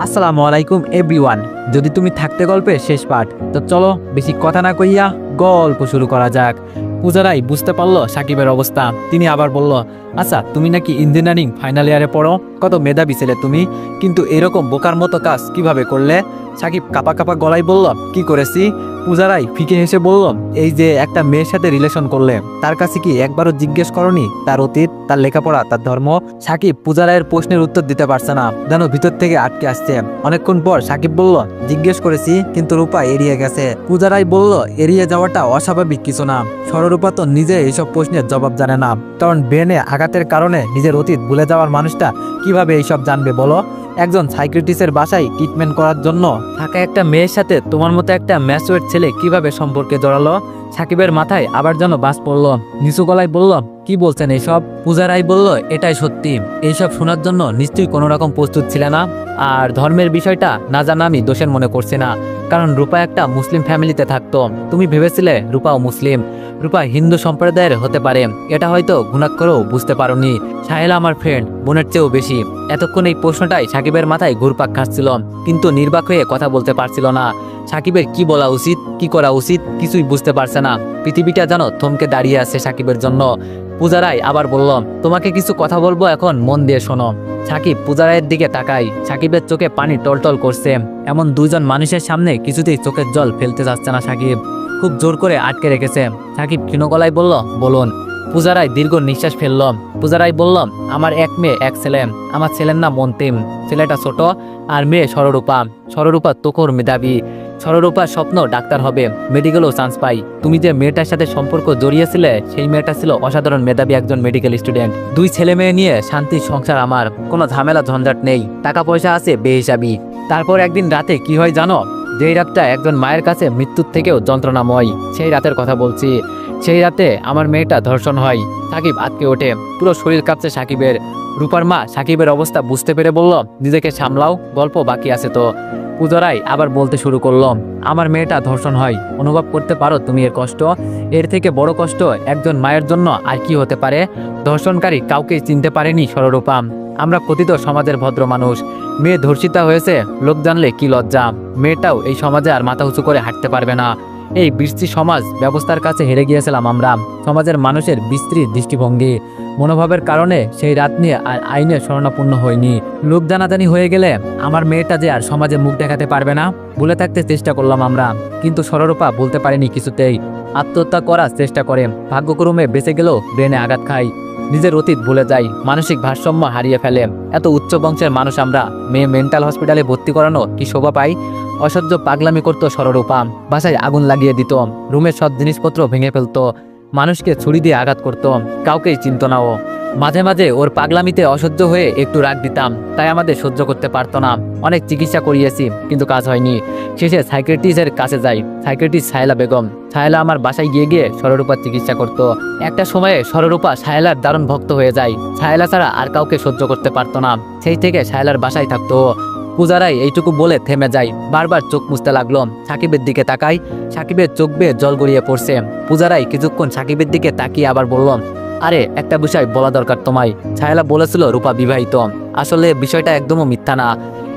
আসসালামু আলাইকুম এভরিওয়ান। যদি তুমি থাকতে গল্পে শেষ পার্ট, তো চলো বেশি কথা না কইয়া গল্প শুরু করা যাক। পূজারাই বুঝতে পারলো সাকিবের অবস্থা। তিনি আবার বলল, আচ্ছা তুমি নাকি ইঞ্জিনিয়ারিং ফাইনাল ইয়ারে পড়ো, কত মেধাবী ছেলে তুমি, কিন্তু এরকম বোকার মতো কাজ কিভাবে করলে? সাকিব কাপা কাপা গলায় বলল, কি করেছি? পূজারাই ফিকে হেসে বলল, এই যে একটা মেয়ের সাথে রিলেশন করলে, তার কাছে কি একবারও জিজ্ঞেস করনি তার অতীত, তার লেখাপড়া, তার ধর্ম? সাকিব পূজারায়ের প্রশ্নের উত্তর দিতে পারছে না, যেন ভিতর থেকে আটকে আসছে। অনেকক্ষণ পর সাকিব বলল, জিজ্ঞেস করেছি কিন্তু রূপা এড়িয়ে গেছে। পূজারাই বলল, এড়িয়ে যাওয়াটা অস্বাভাবিক কিছু না। সররূপা তো নিজে এইসব প্রশ্নের জবাব জানে না, কারণ ব্রেনে আঘাতের কারণে নিজের অতীত ভুলে যাওয়ার মানুষটা কিভাবে এইসব জানবে বলো? একজন সাইকিয়াট্রিস্টের বাসায় ট্রিটমেন্ট করার জন্য থাকা একটা মেয়ের সাথে তোমার মতো একটা ম্যাচুয়ার ছেলে কিভাবে সম্পর্কে জড়ালো? সাকিবের মাথায় আবার যেন বাস পড়ল। নিচু গলায় বলল, কি বলছেন এইসব? পূজারাই বলল, এটাই সত্যি। এইসব শোনার জন্য নিশ্চয়ই কোনো রকম প্রস্তুত ছিল না। আর ধর্মের বিষয়টা না জানা আমি দোষের মনে করছি না, কারণ রূপা একটা মুসলিম ফ্যামিলিতে থাকতো। তুমি ভেবেছিলে রূপাও মুসলিম, রূপা হিন্দু সম্প্রদায়ের হতে পারে, এটা হয়তো ঘুণাক্ষরেও বুঝতে পারোনি। সাহেলা আমার ফ্রেন্ড, বোনের চেয়েও বেশি। এতক্ষণ এই প্রশ্নটাই সাকিবের মাথায় ঘুরপাক খাচ্ছিল, কিন্তু নির্বাক হয়ে কথা বলতে পারছিল না। সাকিবের কি বলা উচিত, কি করা উচিত কিছুই বুঝতে পারছে না। পৃথিবীটা যেন থমকে দাঁড়িয়ে আছে সাকিবের জন্য। পূজারাই আবার বলল, তোমাকে কিছু কথা বলবো, এখন মন দিয়ে শোনো। সাকিব পূজারায়ের দিকে তাকাই, সাকিবের চোখে পানি টলটল করছে। এমন দুইজন মানুষের সামনে কিছুতেই চোখের জল ফেলতে যাচ্ছে না সাকিব, খুব জোর করে আটকে রেখেছে। সাকিব ক্ষীণ গলায় বলল, বলুন। পূজারাই দীর্ঘ নিঃশ্বাস ফেলল। পূজারাই বলল, আমার এক মেয়ে এক ছেলে। আমার ছেলের নাম অন্তিম, ছেলেটা ছোট, আর মেয়ে সররূপা। সররূপা তুখোর মেধাবী, সররূপার স্বপ্ন ডাক্তার হবে, মেডিকেলও চান্স পাই। তুমি যে মেয়েটার সাথে সম্পর্ক জড়িয়েছিলে, সেই মেয়েটা ছিল অসাধারণ মেধাবী একজন মেডিকেল স্টুডেন্ট। দুই ছেলে মেয়ে নিয়ে শান্তির সংসার আমার, কোনো ঝামেলা ঝঞ্ঝাট নেই, টাকা পয়সা আছে বেহিসাবি। তারপর একদিন রাতে কি হয় জানো? যেই রাতটা একজন মায়ের কাছে মৃত্যুর থেকেও যন্ত্রণাময়, সেই রাতের কথা বলছি। সেই রাতে আমার মেয়েটা ধর্ষণ হয়। সাকিব আটকে ওঠে, পুরো শরীর কাঁপছে সাকিবের। রূপার মা সাকিবের অবস্থা বুঝতে পেরে বলল, নিজেকে সামলাও, গল্প বাকি আছে তো। পূজারাই আবার বলতে শুরু করলো, আমার মেয়েটা ধর্ষণ হয়, অনুভব করতে পারো তুমি এর কষ্ট? এর থেকে বড় কষ্ট একজন মায়ের জন্য আর কি হতে পারে? ধর্ষণকারী কাউকে চিনতে পারেনি সররূপা। আমরা কথিত সমাজের ভদ্র মানুষ, মেয়ে ধর্ষিতা হয়েছে লোক জানলে কি লজ্জা। মেয়েটাও এই সমাজে আর মাথা উঁচু করে হাঁটতে পারবে না। এই বিশ্রী সমাজ ব্যবস্থার কাছে হেরে গিয়েছিলাম আমরা। সমাজের মানুষের বিশ্রী দৃষ্টিভঙ্গি, মনোভাবের কারণে সেই রাত নিয়ে আর আইনের শরণাপন্ন হয়নি। লোক জানাজানি হয়ে গেলে আমার মেয়েটা যে আর সমাজে মুখ দেখাতে পারবে না, ভুলে থাকতে চেষ্টা করলাম আমরা। কিন্তু সররূপা বলতে পারেনি কিছুতেই, আত্মহত্যা করার চেষ্টা করে। ভাগ্যক্রমে বেঁচে গেলেও ব্রেনে আঘাত খায়, নিজের অতীত ভুলে যায়, মানসিক ভারসাম্য হারিয়ে ফেলে। এত উচ্চ বংশের মানুষ আমরা, মেয়ে মেন্টাল হসপিটালে ভর্তি করানো কি শোভা পাই? অসহ্য পাগলামি করতো সররূপা, বাসায় আগুন লাগিয়ে দিত, রুমের সব জিনিসপত্র ভেঙে ফেলতো, মানুষকে ছুরি দিয়ে আঘাত করতো, কাউকেই চিনত না ও। মাঝে মাঝে ওর পাগলামিতে অসহ্য হয়ে একটু রাগ দিতাম, তাই আমাদের সহ্য করতে পারতো না। অনেক চিকিৎসা করিয়েছি কিন্তু কাজ হয়নি। শেষে সাইকিয়াট্রিস্টের কাছে যাই, সাইকিয়াট্রিস্ট সাহেলা বেগম। সাহেলা আমার বাসায় গিয়ে গিয়ে সররূপার চিকিৎসা করতো। একটা সময়ে সররূপা সাহেলার দারুণ ভক্ত হয়ে যায়, সাহেলা ছাড়া আর কাউকে সহ্য করতে পারতো না। সেই থেকে সাহেলার বাসায় থাকতো। পূজারাই এইটুকু বলে থেমে যায়, বারবার চোখ মুছতে লাগলো। সাকিবের দিকে তাকাই, সাকিবের চোখ বেয়ে জল গড়িয়ে পড়ছে। পূজারাই কিছুক্ষণ সাকিবের দিকে তাকিয়ে আবার বলল, আরে একটা বিষয় বলা দরকার তোমায়। সাহেলা বলেছিল রূপা বিবাহিত, আসলে বিষয়টা একদমও মিথ্যা না।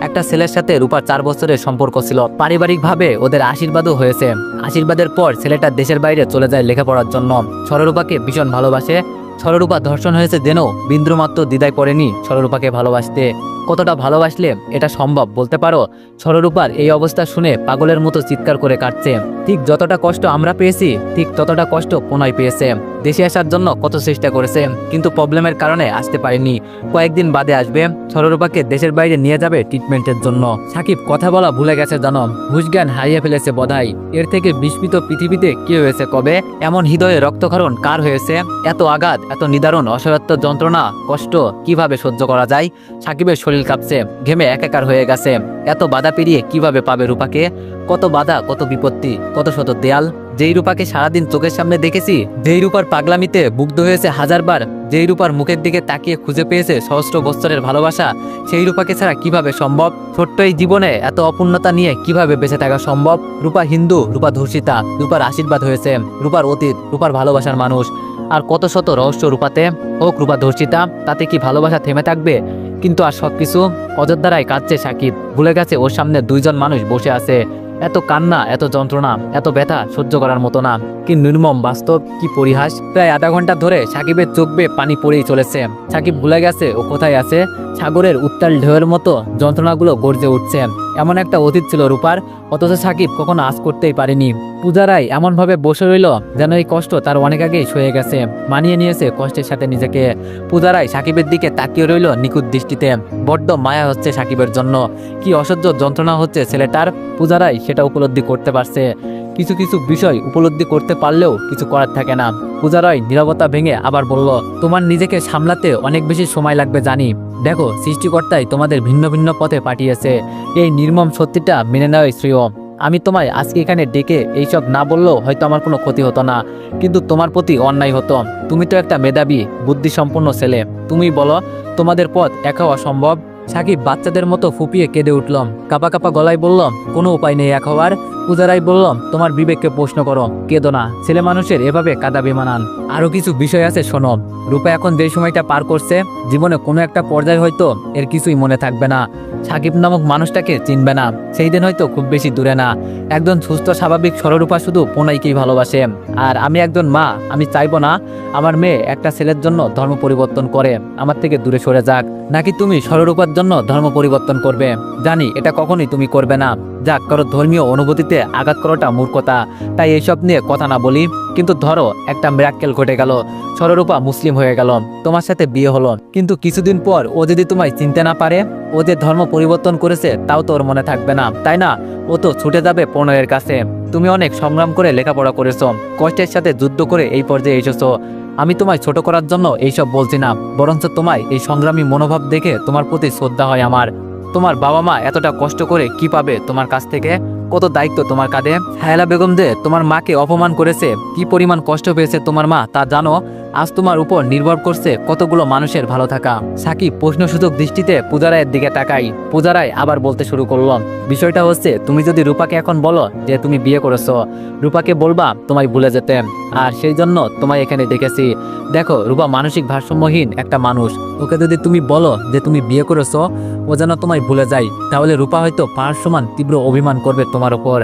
একটা ছেলের সাথে রূপার 4 বছরের সম্পর্ক ছিল, পারিবারিকভাবে ওদের আশীর্বাদও হয়েছে। আশীর্বাদের পর ছেলেটা দেশের বাইরে চলে যায় লেখাপড়ার জন্য। সররূপাকে ভীষণ ভালোবাসে। সররূপা ধর্ষণ হয়েছে জেনেও বিন্দুমাত্র দ্বিধায় পড়েনি সররূপাকে ভালোবাসতে। কতটা ভালোবাসলে এটা সম্ভব বলতে পারো? সররূপার এই অবস্থা শুনে পাগলের মতো চিৎকার করে কাটছে। ঠিক যতটা কষ্ট আমরা পেয়েছি, ঠিক ততটা কষ্ট প্রণয় পেয়েছে। দেশে আসার জন্য কত চেষ্টা করেছে, কিন্তু প্রবলেমের কারণে আসতে পারেনি। কয়েকদিন বাদে আসবে, সররূপাকে দেশের বাইরে নিয়ে যাবে ট্রিটমেন্টের জন্য। সাকিব কথা বলা ভুলে গেছে জানো, হুঁশজ্ঞান হারিয়ে ফেলেছে বোধহয়। এর থেকে বিস্মিত পৃথিবীতে কি হয়েছে কবে? এমন হৃদয়ে রক্তক্ষরণ কার হয়েছে? এত আঘাত, এত নিদারুণ অসহায়ত্ব, যন্ত্রণা, কষ্ট কিভাবে সহ্য করা যায়? সাকিবের শরীর কাঁপছে, ঘেমে একাকার হয়ে গেছে। এত বাধা পেরিয়ে কিভাবে পাবে রূপাকে? কত বাধা, কত বিপত্তি, কত শত দেয়াল। যেই রূপাকে সারাদিন চোখের সামনে দেখেছি, যেই রূপার পাগলামিতে মুগ্ধ হয়েছে হাজারবার, যেই রূপার মুখের দিকে তাকিয়ে খুঁজে পেয়েছে সহস্র বৎসরের ভালোবাসা, সেই রূপাকে ছাড়া কিভাবে সম্ভব? ছোট্ট এই জীবনে এত অপূর্ণতা নিয়ে কিভাবে বেঁচে থাকা সম্ভব? রূপা হিন্দু, রূপা ধর্ষিতা, রূপার আশীর্বাদ হয়েছে, রূপার অতীত, রূপার ভালোবাসার মানুষ, আর কত শত রহস্য রূপাতে। হোক রূপা ধর্ষিতা, তাতে কি ভালোবাসা থেমে থাকবে? কিন্তু আর সবকিছু অযোধ্যারাই কাঁদছে সাকিব, ভুলে গেছে ওর সামনে দুইজন মানুষ বসে আছে। এত কান্না, এত যন্ত্রণা, এত ব্যথা সহ্য করার মতো না। কি নির্মম বাস্তব, কি পরিহাস। প্রায় আধা ঘন্টা ধরে সাকিবের চোখ বেয়ে পানি পড়েই চলেছে। সাকিব ভুলে গেছে ও কোথায় আছে। সাগরের উত্তাল ঢেউয়ের মতো যন্ত্রণাগুলো গর্জে উঠছে। এমন একটা অতীত ছিল রূপার, অথচ সাকিব কখনো আজ করতেই পারেনি। পূজারাই এমনভাবে বসে রইল যেন এই কষ্ট তার অনেক আগেই সয়ে গেছে, মানিয়ে নিয়েছে কষ্টের সাথে নিজেকে। পূজারাই সাকিবের দিকে তাকিয়ে রইল নিখুঁত দৃষ্টিতে। বড্ড মায়া হচ্ছে সাকিবের জন্য। কি অসহ্য যন্ত্রণা হচ্ছে ছেলেটার। পূজারাই সেটা উপলব্ধি করতে পারছে। কিছু কিছু বিষয় উপলব্ধি করতে পারলেও কিছু করার থাকে না। পূজারাই নীরবতা ভেঙে আবার বলল, তোমার নিজেকে সামলাতে অনেক বেশি সময় লাগবে জানি। দেখো, সৃষ্টিকর্তাই তোমাদের ভিন্ন ভিন্ন পথে পাঠিয়েছে। এই নির্মম সত্যিটা মেনে নেওয়াই শ্রেয়। আমি তোমায় আজকে এখানে ডেকে এইসব না বললেও হয়তো আমার কোনো ক্ষতি হতো না, কিন্তু তোমার প্রতি অন্যায় হতো। তুমি তো একটা মেধাবী, বুদ্ধিসম্পন্ন ছেলে। তুমি বলো, তোমাদের পথ একা অসম্ভব? সাকিব বাচ্চাদের মতো ফুপিয়ে কেঁদে উঠলাম, কাপা কাপা গলায় বললাম, কোনো উপায় নেই এক হওয়ার। পূজারাই বললাম, তোমার বিবেককে প্রশ্ন করো, কেঁদো না। ছেলে মানুষের এভাবে কাঁদাবে মানান। আরো কিছু বিষয় আছে শোনো। রূপা এখন যে সময়টা পার করছে, জীবনে কোনো একটা পর্যায়ে হয়তো এর কিছুই মনে থাকবে না। সাকিব নামক মানুষটাকে চিনবে না। সেই দিন হয়তো খুব বেশি দূরে না। একজন সুস্থ স্বাভাবিক সরলরূপা শুধু প্রণয়কেই ভালোবাসে। আর আমি একজন মা, আমি চাইবো না আমার মেয়ে একটা ছেলের জন্য ধর্ম পরিবর্তন করে আমার থেকে দূরে সরে যাক। নাকি তুমি সরলরূপার জন্য ধর্ম পরিবর্তন করবে? জানি এটা কখনোই তুমি করবে না। যাক, কারো ধর্মীয় অনুভূতিতে আঘাত করাটা মূর্খতা, তাই এইসব নিয়ে কথা না বলি। কিন্তু ধরো একটা মিরাক্কেল ঘটে গেল, সরলরূপা মুসলিম হয়ে গেল, তোমার সাথে বিয়ে হলো, কিন্তু কিছুদিন পর ও যদি তোমায় চিনতে না পারে, ও যে ধর্ম পরিবর্তন করেছে তাও তো ওর মনে থাকবে না, তাই না? ও তো ছুটে যাবে প্রণয়ের কাছে। তুমি অনেক সংগ্রাম করে লেখাপড়া করেছো, কষ্টের সাথে যুদ্ধ করে এই পর্যায়ে এসেছো। আমি তোমায় ছোট করার জন্য এইসব বলছি না, বরঞ্চ তোমায় এই সংগ্রামী মনোভাব দেখে তোমার প্রতি শ্রদ্ধা হয় আমার। তোমার বাবা মা এতটা কষ্ট করে কি পাবে তোমার কাছ থেকে? কত দায়িত্ব তোমার কাঁধে। হায়লা বেগম যে তোমার মাকে অপমান করেছে, কি পরিমাণ কষ্ট পেয়েছে তোমার মা তা জানো? আজ তোমার উপর নির্ভর করছে কতগুলো মানুষের ভালো থাকা। সাকিব প্রশ্নসূচক দৃষ্টিতে পূজারায়ের দিকে তাকাই। পূজারায় আবার বলতে শুরু করলো, বিষয়টা হচ্ছে, তুমি যদি রূপাকে এখন বলো যে তুমি বিয়ে করেছো, রূপাকে বলবা তোমায় ভুলে যেতে, আর সেই জন্য তোমায় এখানে ডেকেছি। দেখো, রূপা মানসিক ভারসাম্যহীন একটা মানুষ। ওকে যদি তুমি বলো যে তুমি বিয়ে করেছো, ও যেন তোমায় ভুলে যায়, তাহলে রূপা হয়তো পাহাড় সমান তীব্র অভিমান করবে তোমার ওপর।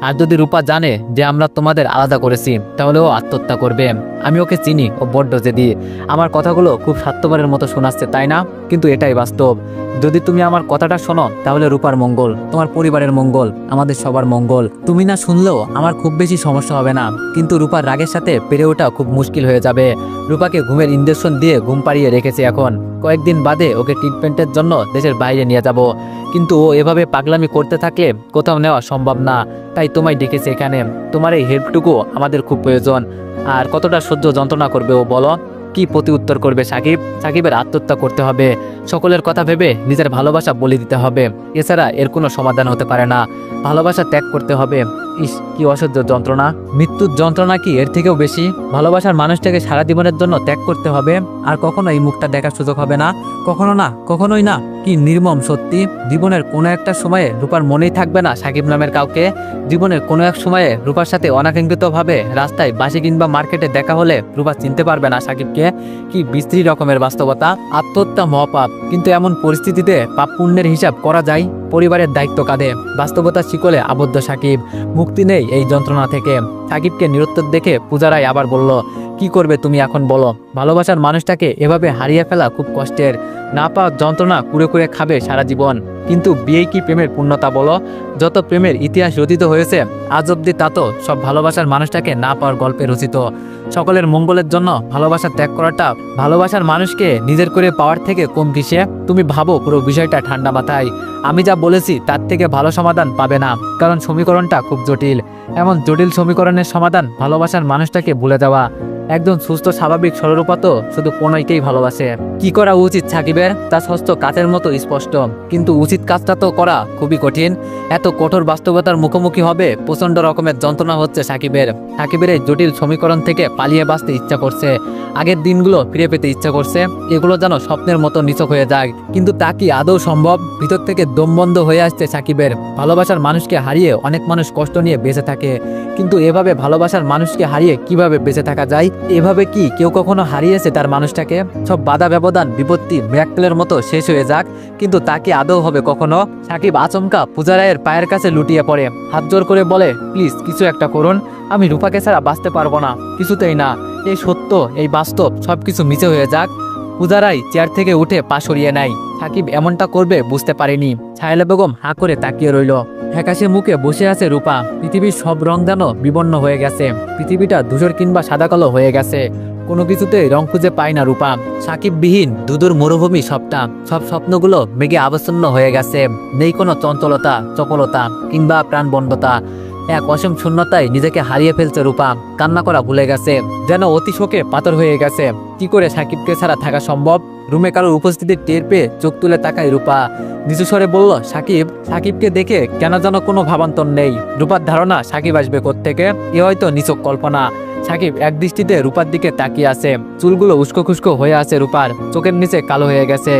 আর যদি রূপা জানে যে আমরা তোমাদের আলাদা করেছি, তাহলে ও আত্মহত্যা করবে। আমি ওকে চিনি, ও বড্ড জেদি। আমার কথাগুলো খুব স্বার্থপরের মতো শোনাচ্ছে, তাই না? কিন্তু এটাই বাস্তব। যদি তুমি আমার কথাটা শোনো, তাহলে রূপার মঙ্গল, তোমার পরিবারের মঙ্গল, আমাদের সবার মঙ্গল। তুমি না শুনলেও আমার খুব বেশি সমস্যা হবে না, কিন্তু রূপার রাগের সাথে পেরে ওঠা খুব মুশকিল হয়ে যাবে। রূপাকে ঘুমের ইঞ্জেকশন দিয়ে ঘুম পাড়িয়ে রেখেছে, এখন কয়েকদিন বাদে ওকে ট্রিটমেন্টের জন্য দেশের বাইরে নিয়ে যাব, কিন্তু ও এভাবে পাগলামি করতে থাকলে কোথাও নেওয়া সম্ভব না। তাই তোমায় ডেকেছে এখানে। তোমার এই হেল্পটুকু আমাদের খুব প্রয়োজন। আর কতটা সহ্য যন্ত্রণা করবে ও বলো? কি প্রতি উত্তর করবে সাকিব? সাকিবের আত্মহত্যা করতে হবে, সকলের কথা ভেবে নিজের ভালোবাসা বলে দিতে হবে। এছাড়া এর কোনো সমাধান হতে পারে না। ভালোবাসা ত্যাগ করতে হবে। ইস, কি অসহ্য যন্ত্রণা। মৃত্যুর যন্ত্রণা কি এর থেকেও বেশি? ভালোবাসার মানুষটাকে সারা জীবনের জন্য ত্যাগ করতে হবে, আর কখনো এই মুখটা দেখার সুযোগ হবে না। কখনো না, কখনোই না। কি নির্মম সত্যি। জীবনের কোনো একটা সময়ে রূপার মনেই থাকবে না সাকিব নামের কাউকে। জীবনের কোনো এক সময়ে রূপার সাথে অনাকাঙ্ক্ষিতভাবে রাস্তায়, বাসে কিংবা মার্কেটে দেখা হলে রূপা চিনতে পারবে না সাকিবকে। কি বিশ্রী রকমের বাস্তবতা। আত্মহত্যা মহাপাপ, কিন্তু এমন পরিস্থিতিতে পাপ পুণ্যের হিসাব করা যায়? পরিবারের দায়িত্ব কাঁধে, বাস্তবতার শিকলে আবদ্ধ সাকিব। মুক্তি নেই এই যন্ত্রণা থেকে। সাকিবকে নিরুত্তর দেখে পূজারাই আবার বলল, কি করবে তুমি এখন বলো? ভালোবাসার মানুষটাকে এভাবে হারিয়ে ফেলা খুব কষ্টের। না পাওয়ার যন্ত্রণা কুড়ে কুড়ে খাবে সারা জীবন। কিন্তু বিয়েই কি প্রেমের পূর্ণতা বলো? যত প্রেমের ইতিহাস রচিত হয়েছে আজ অব্দি, তা তো সব ভালোবাসার মানুষটাকে না পাওয়ার গল্পে রচিত। সকলের মঙ্গলের জন্য ভালোবাসা ত্যাগ করাটা ভালোবাসার মানুষকে নিজের করে পাওয়ার থেকে কম কিসে? তুমি ভাবো পুরো বিষয়টা ঠান্ডা মাথায়। আমি যা বলেছি তার থেকে ভালো সমাধান পাবে না, কারণ সমীকরণটা খুব জটিল। এমন জটিল সমীকরণের সমাধান ভালোবাসার মানুষটাকে ভুলে যাওয়া। একজন সুস্থ স্বাভাবিক সরলরূপা তো শুধু প্রণয়কেই ভালোবাসে। কি করা উচিত সাকিবের তা স্পষ্ট কাচের মতো স্পষ্ট, কিন্তু উচিত কাজটা তো করা খুবই কঠিন। এত কঠোর বাস্তবতার মুখোমুখি হবে প্রচন্ড রকমের যন্ত্রণা হচ্ছে সাকিবের। সাকিবের এই জটিল সমীকরণ থেকে পালিয়ে বাঁচতে ইচ্ছা করছে, আগের দিনগুলো ফিরে পেতে ইচ্ছা করছে। এগুলো যেন স্বপ্নের মতো নিছক হয়ে যায়, কিন্তু তা কি আদৌ সম্ভব? ভিতর থেকে দম বন্ধ হয়ে আসছে সাকিবের। ভালোবাসার মানুষকে হারিয়ে অনেক মানুষ কষ্ট নিয়ে বেঁচে থাকে, কিন্তু এভাবে ভালোবাসার মানুষকে হারিয়ে কিভাবে বেঁচে থাকা যায়? এভাবে কি কেউ কখনো হারিয়েছে তার মানুষটাকে? সব বাধা ব্যবধান বিপত্তি মিরাক্কেলের মতো শেষ হয়ে যাক, কিন্তু তা কি আদৌ হবে কখনো? সাকিব আচমকা পূজা রায়ের পায়ের কাছে লুটিয়ে পড়ে, হাত জোর করে বলে, প্লিজ কিছু একটা করুন, আমি রূপাকে ছাড়া বাঁচতে পারবো না, কিছুতেই না। এই সত্য, এই বাস্তব সবকিছু মিছে হয়ে যাক। পূজা রায় চেয়ার থেকে উঠে পা সরিয়ে নেয়। সাকিব এমনটা করবে বুঝতে পারেনি। ছায়ালা বেগম হাঁ করে তাকিয়ে রইল। ফ্যাকাশে মুখে বসে আছে রূপা। পৃথিবীর সব রং যেন বিবর্ণ হয়ে গেছে। পৃথিবীটা ধূসর কিংবা সাদা কালো হয়ে গেছে। কোনো কিছুতেই রং খুঁজে পায় না রূপা। সাকিববিহীন দুদূর মরুভূমি সবটা, সব স্বপ্নগুলো মেঘে আবচ্ছন্ন হয়ে গেছে। নেই কোনো চঞ্চলতা, চপলতা কিংবা প্রাণবন্ধতা। এক অসীম শূন্যতায় নিজেকে হারিয়ে ফেলছে রূপা। কান্না করা ভুলে গেছে, যেন অতি শোকে পাথর হয়ে গেছে। কি করে সাকিবকে ছাড়া থাকা সম্ভব? রুমে কারোর উপস্থিতি টের পেয়ে চোখ তুলে তাকায় রূপা। নিচু স্বরে বলল, সাকিব। সাকিবকে দেখে কেন যেন কোনো ভাবান্তর নেই। রূপার ধারণা সাকিব আসবে কোত্থেকে? এ হয়তো নিছক কল্পনা। সাকিব এক দৃষ্টিতে রূপার দিকে তাকিয়ে আছে। চুলগুলো উস্কো খুস্কো হয়ে আছে রূপার, চোখের নিচে কালো হয়ে গেছে,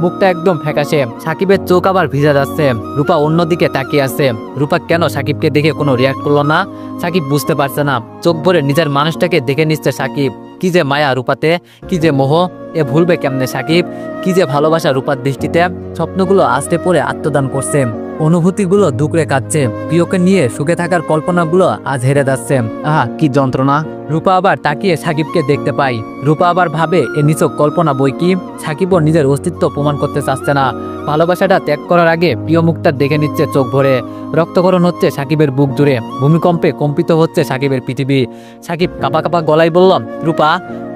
মুখটা একদম ফ্যাকাশে। সাকিবের চোখ আবার ভিজা যাচ্ছে। রূপা অন্যদিকে তাকিয়ে আছে। রূপা কেন সাকিবকে দেখে কোনো রিয়াক্ট করলো না? সাকিব বুঝতে পারছে না। চোখ ভরে নিজের মানুষটাকে দেখে নিচ্ছে সাকিব। কি যে মায়া রূপাতে, কি যে মোহ, এ ভুলবে কেমনে সাকিব? কি যে ভালোবাসা রূপার দৃষ্টিতে। স্বপ্নগুলো আস্তে পড়ে আত্মদান করছে, অনুভূতিগুলো দুকড়ে কাটছে, প্রিয়কে নিয়ে সুখে থাকার কল্পনাগুলো আজ হেরে যাচ্ছে। আহা কি যন্ত্রণা। রূপা আবার তাকিয়ে সাকিবকে দেখতে পাই। রূপা আবার ভাবে এ নিছক কল্পনা বই কি। সাকিবও নিজের অস্তিত্ব প্রমাণ করতে চাচ্ছে না। ভালোবাসাটা ত্যাগ করার আগে প্রিয় মুখটা দেখে নিচ্ছে চোখ ভরে। রক্তক্ষরণ হচ্ছে সাকিবের বুক জুড়ে, ভূমিকম্পে কম্পিত হচ্ছে সাকিবের পৃথিবী। সাকিব কাঁপা কাঁপা গলায় বলল, রূপা।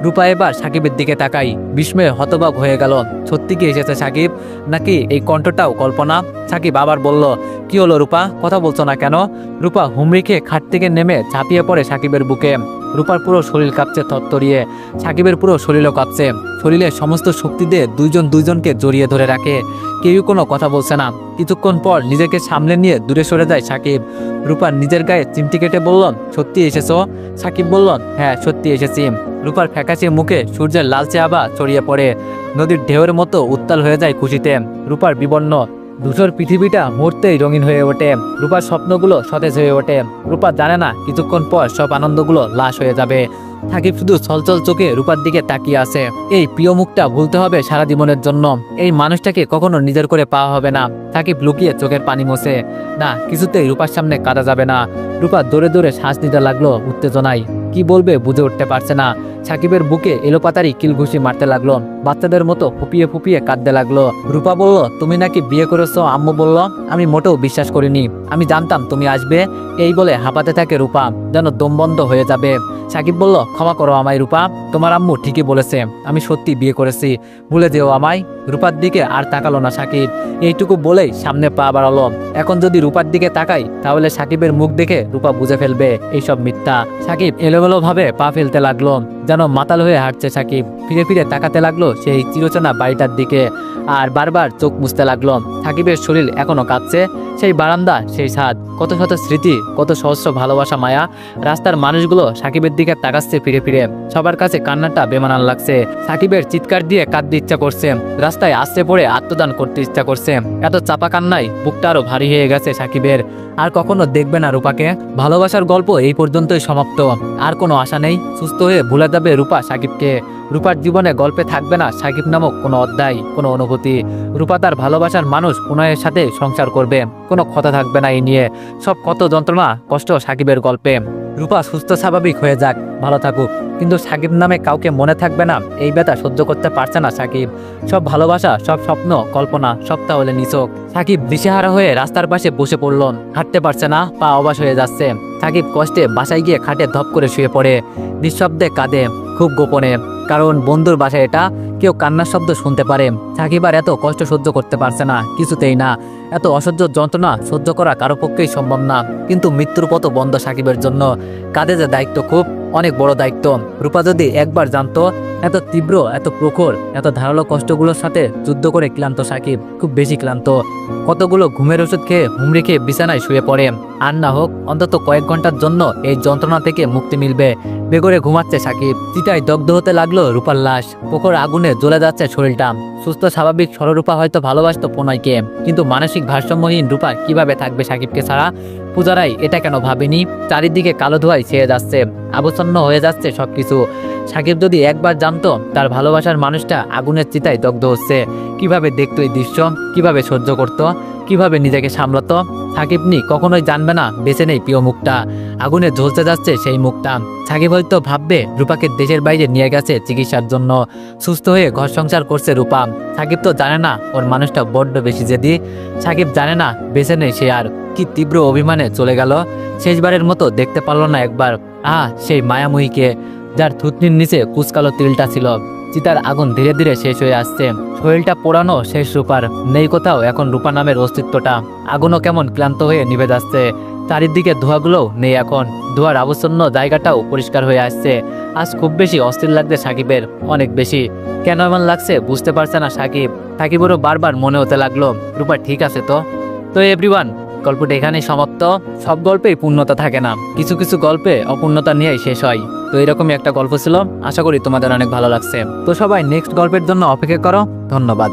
রূপা এবার সাকিবের দিকে তাকাই, বিস্ময়ে হতবাক হয়ে গেল। সত্যি কি এসেছে সাকিব, নাকি এই কণ্ঠটাও কল্পনা? সাকিব আবার বলল, কি হলো রূপা, কথা বলছো না কেন? রূপা হুমড়ি খেয়ে খাট থেকে নেমে ঝাঁপিয়ে পড়ে সাকিবের বুকে। রূপার পুরো শরীর কাঁপছে থরথরিয়ে। সাকিবের পুরো শরীরও কাঁপছে। শরীরের সমস্ত শক্তি দিয়ে দুইজন দুইজনকে জড়িয়ে ধরে রাখে। কেউ কোনো কথা বলছে না। কিছুক্ষণ পর নিজেকে সামলে নিয়ে দূরে সরে যায় সাকিব। রূপার নিজের গায়ে চিমটি কেটে বলল, সত্যি এসেছো? সাকিব বলল, হ্যাঁ সত্যি এসেছি। রূপার ফ্যাকাশে মুখে সূর্যের লালচে আভা ছড়িয়ে পড়ে। নদীর ঢেউয়ের মতো উত্তাল হয়ে যায় খুশিতে। রূপার বিবর্ণ ধূসর পৃথিবীটা মুহূর্তেই রঙিন হয়ে ওঠে। রূপার স্বপ্নগুলো সতেজ হয়ে ওঠে। রূপা জানে না কিছুক্ষণ পর সব আনন্দগুলো লাশ হয়ে যাবে। সাকিব শুধু ছলছল চোখে রূপার দিকে তাকিয়ে আছে। এই প্রিয় মুখটা ভুলতে হবে সারা জীবনের জন্য। এই মানুষটাকে কখনো নিজের করে পাওয়া হবে না। সাকিব লুকিয়ে চোখের পানি মোছে। না, কিছুতেই রূপার সামনে কাঁদা যাবে না। রূপা দৌড়ে দৌড়ে শ্বাস নিতে লাগলো উত্তেজনায়। কি বলবে বুঝে উঠতে পারছে না। সাকিবের বুকে এলোপাতারি কিলঘুষি মারতে লাগলো। বাচ্চাদের মতো ফুপিয়ে ফুপিয়ে কাঁদতে লাগলো। রূপা বলল, তুমি নাকি বিয়ে করেছো? আম্মু বলল। আমি মোটেও বিশ্বাস করিনি। আমি জানতাম তুমি আসবে। এই বলে হাঁপাতে থাকে রূপা, যেন দম বন্ধ হয়ে যাবে। সাকিব বলল, ক্ষমা করো আমায় রূপা, তোমার আম্মু ঠিকই বলেছে, আমি সত্যি বিয়ে করেছি, ভুলে যেও আমায়। রূপার দিকে আর তাকালো না সাকিব। এইটুকু বলেই সামনে পা বাড়ালো। এখন যদি রূপার দিকে তাকাই তাহলে সাকিবের মুখ দেখে রূপা বুঝে ফেলবে এইসব মিথ্যা। সাকিব এলোমেলো ভাবে পা ফেলতে লাগলো, যেন মাতাল হয়ে হাঁটছে সাকিব। ফিরে ফিরে তাকাতে লাগলো সেই চিরচেনা বাড়িটার দিকে, আর বারবার চোখ মুছতে লাগলো। সাকিবের শরীর এখনো কাঁপছে। সেই বারান্দা, সেই ছাদ, কত শত স্মৃতি, কত সহস্র ভালোবাসা মায়া। রাস্তার মানুষগুলো সাকিবের দিকে তাকাচ্ছে ফিরে ফিরে। সবার কাছে কান্নাটা বেমানান লাগছে। সাকিবের চিৎকার দিয়ে কাঁদতে ইচ্ছা করছে। রাস্তায় আস্তে পড়ে আত্মদান করতে ইচ্ছা করছে। এত চাপা কান্নায় বুকটা আরো ভারী হয়ে গেছে সাকিবের। আর কখনো দেখবে না রূপাকে। ভালোবাসার গল্প এই পর্যন্তই সমাপ্ত। আর কোনো আশা নেই। সুস্থ হয়ে ভুলে যাবে রূপা সাকিবকে। রূপার জীবনে গল্পে থাকবে না সাকিব নামক কোনো অধ্যায়, কোনো অনুভূতি। রূপা তার ভালোবাসার মানুষ পুনয়ের সাথে সংসার করবে। কোনো কথা থাকবে না এই নিয়ে। সব কত যন্ত্রণা কষ্ট সাকিবের গল্পে। রূপা সুস্থ স্বাভাবিক হয়ে যাক, ভালো থাকুক, কিন্তু সাকিব নামে কাউকে মনে থাকবে না, এই ব্যথা সহ্য করতে পারছে না সাকিব। সব ভালোবাসা, সব স্বপ্ন, কল্পনা, সব তাহলে নিছক। সাকিব দিশেহারা হয়ে রাস্তার পাশে বসে পড়ল। হাঁটতে পারছে না, পা অবশ হয়ে যাচ্ছে। সাকিব কষ্টে বাসায় গিয়ে খাটে ধপ করে শুয়ে পড়ে। নিঃশব্দে কাঁদে, খুব গোপনে, কারণ বন্ধুর বাসায় এটা, কেউ কান্নার শব্দ শুনতে পারে। সাকিব আর এত কষ্ট সহ্য করতে পারছে না, কিছুতেই না। এত অসহ্য যন্ত্রণা সহ্য করা কারো পক্ষেই সম্ভব না। কিন্তু মৃত্যুর পথ বন্ধ সাকিবের জন্য। কাঁধে যে দায়িত্ব, খুব অনেক বড় দায়িত্ব। রূপা যদি একবার জানতো, এত তীব্র, এত প্রখর, এত ধারালো কষ্টগুলোর সাথে যুদ্ধ করে ক্লান্ত সাকিব, খুব বেশি ক্লান্ত। কতগুলো ঘুমের ওষুধ খেয়ে হুমড়ি খেয়ে বিছানায় শুয়ে পড়ে। আর না হোক অন্তত কয়েক ঘন্টার জন্য এই যন্ত্রণা থেকে মুক্তি মিলবে। বেঘরে ঘুমাচ্ছে সাকিব। চিতায় দগ্ধ হতে লাগলো রূপার লাশ। প্রখর আগুনে জ্বলে যাচ্ছে শরীরটা। সুস্থ স্বাভাবিক সররূপা হয়তো ভালোবাসতো প্রণয়কে, কিন্তু মানসিক ভারসাম্যহীন রূপা কিভাবে থাকবে সাকিবকে ছাড়া? পূজারাই এটা কেন ভাবেনি? চারিদিকে কালো ধোঁয়ায় ছেয়ে যাচ্ছে, আবচ্ছন্ন হয়ে যাচ্ছে সবকিছু। সাকিব যদি একবার জানতো তার ভালোবাসার মানুষটা আগুনের চিতায় দগ্ধ হচ্ছে, কিভাবে দেখতো এই দৃশ্য, কিভাবে সহ্য করত, কিভাবে নিজেকে সামলাতো। সাকিব কখনোই জানবে না বেঁচে নেই প্রিয় মুখটা, আগুনে ঝলসে যাচ্ছে সেই মুখটা। সাকিব হয়তো ভাববে রূপাকে দেশের বাইরে নিয়ে গেছে চিকিৎসার জন্য, সুস্থ হয়ে ঘর সংসার করছে রূপা। সাকিব তো জানে না ওর মানুষটা বড্ড বেশি জেদি। সাকিব জানে না বেঁচে নেই সে আর। কি তীব্র অভিমানে চলে গেল, শেষবারের মতো দেখতে পারলো না একবার সেই মায়াময়ীকে, যার থুতনির নিচে কুচকালো তিলটা ছিল। চিতার আগুন ধীরে ধীরে শেষ হয়ে আসছে, শরীরটা পোড়ানো শেষ রূপার, নেই কোথাও এখন রূপা নামের অস্তিত্বটা। আগুনও কেমন ক্লান্ত হয়ে নিভে যাচ্ছে, চারিদিকে ধোঁয়াগুলোও নেই এখন, ধোঁয়ার আবচ্ছন্ন জায়গাটাও পরিষ্কার হয়ে আসছে। আজ খুব বেশি অস্থির লাগছে সাকিবের, অনেক বেশি। কেন এমন লাগছে বুঝতে পারছে না সাকিবেরও বারবার মনে হতে লাগলো রূপা ঠিক আছে তো। তো এভরিওয়ান, গল্পটা এখানেই সমাপ্ত। সব গল্পেই পূর্ণতা থাকে না, কিছু কিছু গল্পে অপূর্ণতা নিয়েই শেষ হয়। তো এরকমই একটা গল্প ছিল, আশা করি তোমাদের অনেক ভালো লাগছে। তো সবাই নেক্সট গল্পের জন্য অপেক্ষা করো। ধন্যবাদ।